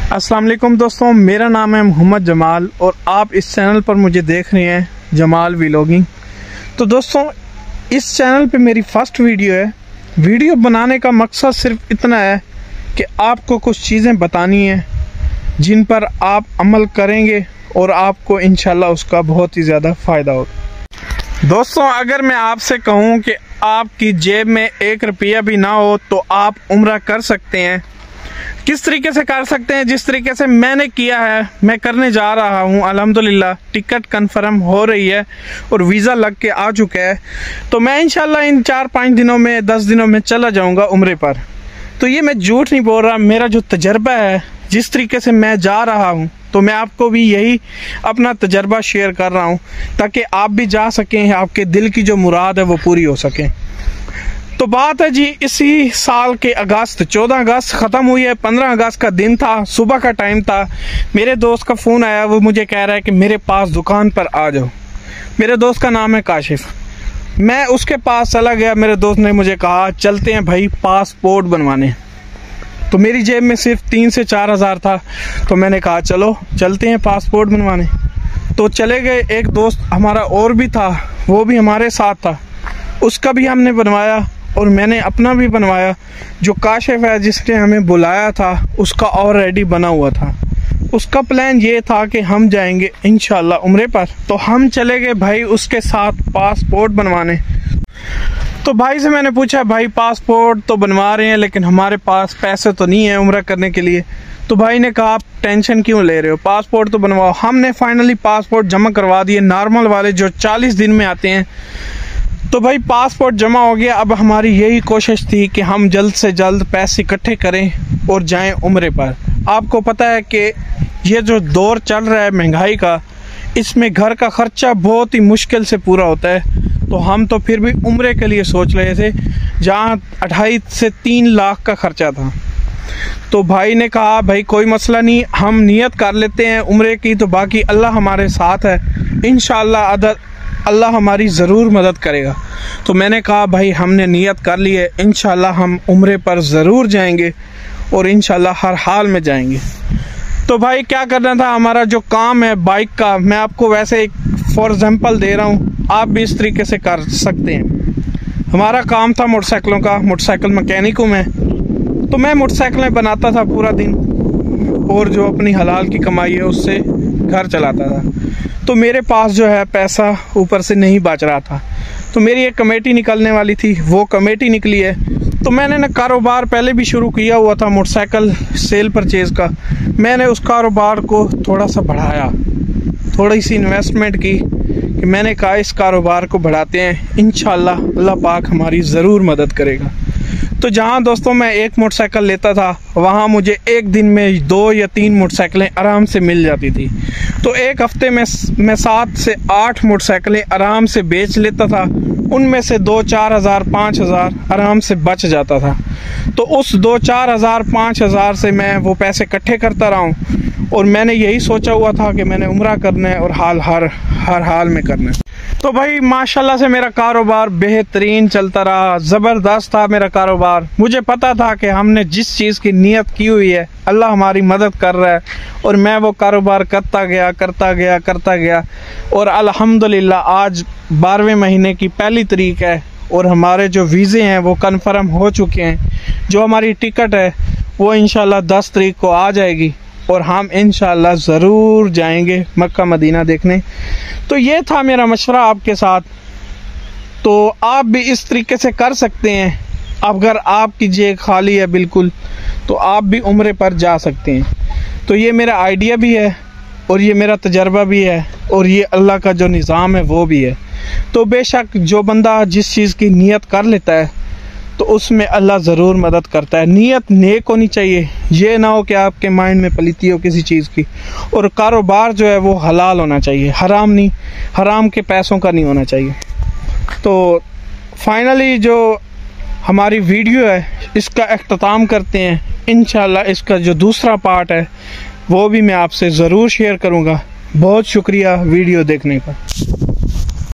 अस्सलाम वालेकुम दोस्तों, मेरा नाम है मोहम्मद जमाल और आप इस चैनल पर मुझे देख रहे हैं जमाल व्लॉगिंग। तो दोस्तों, इस चैनल पे मेरी फर्स्ट वीडियो है। वीडियो बनाने का मकसद सिर्फ इतना है कि आपको कुछ चीज़ें बतानी है जिन पर आप अमल करेंगे और आपको इंशाल्लाह उसका बहुत ही ज़्यादा फ़ायदा होगा। दोस्तों, अगर मैं आपसे कहूँ कि आपकी जेब में 1 रुपया भी ना हो तो आप उम्रा कर सकते हैं। किस तरीके से कर सकते हैं? जिस तरीके से मैंने किया है, मैं करने जा रहा हूँ। अल्हम्दुलिल्लाह टिकट कंफर्म हो रही है और वीज़ा लग के आ चुका है। तो मैं इंशाल्लाह इन 4-5 दिनों में 10 दिनों में चला जाऊँगा उम्रे पर। तो ये मैं झूठ नहीं बोल रहा, मेरा जो तजर्बा है, जिस तरीके से मैं जा रहा हूँ, तो मैं आपको भी यही अपना तजर्बा शेयर कर रहा हूँ ताकि आप भी जा सकें, आपके दिल की जो मुराद है वो पूरी हो सके। तो बात है जी, इसी साल के अगस्त 14 अगस्त ख़त्म हुई है। 15 अगस्त का दिन था, सुबह का टाइम था। मेरे दोस्त का फ़ोन आया, वो मुझे कह रहा है कि मेरे पास दुकान पर आ जाओ। मेरे दोस्त का नाम है काशिफ। मैं उसके पास चला गया। मेरे दोस्त ने मुझे कहा चलते हैं भाई पासपोर्ट बनवाने। तो मेरी जेब में सिर्फ 3 से 4 हज़ार था। तो मैंने कहा चलो चलते हैं पासपोर्ट बनवाने। तो चले गए। एक दोस्त हमारा और भी था, वो भी हमारे साथ था। उसका भी हमने बनवाया और मैंने अपना भी बनवाया। जो काशिफ है जिसने हमें बुलाया था, उसका ऑलरेडी बना हुआ था। उसका प्लान ये था कि हम जाएंगे इंशाल्लाह उम्रे पर। तो हम चले गए भाई उसके साथ पासपोर्ट बनवाने। तो भाई से मैंने पूछा, भाई पासपोर्ट तो बनवा रहे हैं लेकिन हमारे पास पैसे तो नहीं है उम्रा करने के लिए। तो भाई ने कहा आप टेंशन क्यों ले रहे हो, पासपोर्ट तो बनवाओ। हमने फाइनली पासपोर्ट जमा करवा दिए, नॉर्मल वाले जो 40 दिन में आते हैं। तो भाई पासपोर्ट जमा हो गया। अब हमारी यही कोशिश थी कि हम जल्द से जल्द पैसे इकट्ठे करें और जाएं उम्रे पर। आपको पता है कि ये जो दौर चल रहा है महंगाई का, इसमें घर का खर्चा बहुत ही मुश्किल से पूरा होता है। तो हम तो फिर भी उम्रे के लिए सोच रहे थे, जहाँ 2.5 से 3 लाख का खर्चा था। तो भाई ने कहा भाई कोई मसला नहीं, हम नियत कर लेते हैं उम्रे की, तो बाकी अल्लाह हमारे साथ है, इंशाअल्लाह अल्लाह हमारी ज़रूर मदद करेगा। तो मैंने कहा भाई हमने नियत कर ली है, इंशाअल्लाह हम उम्रे पर ज़रूर जाएंगे और इंशाअल्लाह हर हाल में जाएंगे। तो भाई क्या करना था, हमारा जो काम है बाइक का, मैं आपको वैसे एक फॉर एग्जांपल दे रहा हूँ, आप भी इस तरीके से कर सकते हैं। हमारा काम था मोटरसाइकिलों का, मोटरसाइकिल मैकेनिक हूँ मैं। तो मैं मोटरसाइकिलें बनाता था पूरा दिन और जो अपनी हलाल की कमाई है उससे घर चलाता था। तो मेरे पास जो है पैसा ऊपर से नहीं बच रहा था। तो मेरी एक कमेटी निकलने वाली थी, वो कमेटी निकली है। तो मैंने ना कारोबार पहले भी शुरू किया हुआ था मोटरसाइकिल सेल परचेज़ का। मैंने उस कारोबार को थोड़ा सा बढ़ाया, थोड़ी सी इन्वेस्टमेंट की कि मैंने कहा इस कारोबार को बढ़ाते हैं, इंशाअल्लाह अल्लाह पाक हमारी ज़रूर मदद करेगा। तो जहाँ दोस्तों मैं एक मोटरसाइकिल लेता था, वहाँ मुझे एक दिन में 2 या 3 मोटरसाइकिलें आराम से मिल जाती थी। तो एक हफ्ते में मैं 7 से 8 मोटरसाइकिलें आराम से बेच लेता था। उनमें से 2-4 हज़ार 5 हज़ार आराम से बच जाता था। तो उस 2-4 हज़ार 5 हज़ार से मैं वो पैसे इकट्ठे करता रहा हूँ और मैंने यही सोचा हुआ था कि मैंने उम्रा करना है और हर हाल में करना है। तो भाई माशाल्लाह से मेरा कारोबार बेहतरीन चलता रहा, ज़बरदस्त था मेरा कारोबार। मुझे पता था कि हमने जिस चीज़ की नियत की हुई है, अल्लाह हमारी मदद कर रहा है और मैं वो कारोबार करता गया और अल्हम्दुलिल्लाह आज 12वें महीने की 1 तारीख है और हमारे जो वीज़े हैं वो कन्फर्म हो चुके हैं। जो हमारी टिकट है वो इंशाल्लाह 10 तारीख को आ जाएगी और हम इंशाल्लाह ज़रूर जाएंगे मक्का मदीना देखने। तो ये था मेरा मशवरा आपके साथ। तो आप भी इस तरीके से कर सकते हैं। अगर आपकी जेब खाली है बिल्कुल, तो आप भी उम्रे पर जा सकते हैं। तो ये मेरा आइडिया भी है और ये मेरा तजर्बा भी है और ये अल्लाह का जो निज़ाम है वो भी है। तो बेशक जो बंदा जिस चीज़ की नियत कर लेता है तो उसमें अल्लाह ज़रूर मदद करता है। नियत नेक होनी चाहिए, ये ना हो कि आपके माइंड में पलीती हो किसी चीज़ की। और कारोबार जो है वो हलाल होना चाहिए, हराम नहीं, हराम के पैसों का नहीं होना चाहिए। तो फाइनली जो हमारी वीडियो है इसका अख्ताम करते हैं। इंशाल्लाह इसका जो दूसरा पार्ट है वो भी मैं आपसे ज़रूर शेयर करूँगा। बहुत शुक्रिया वीडियो देखने का।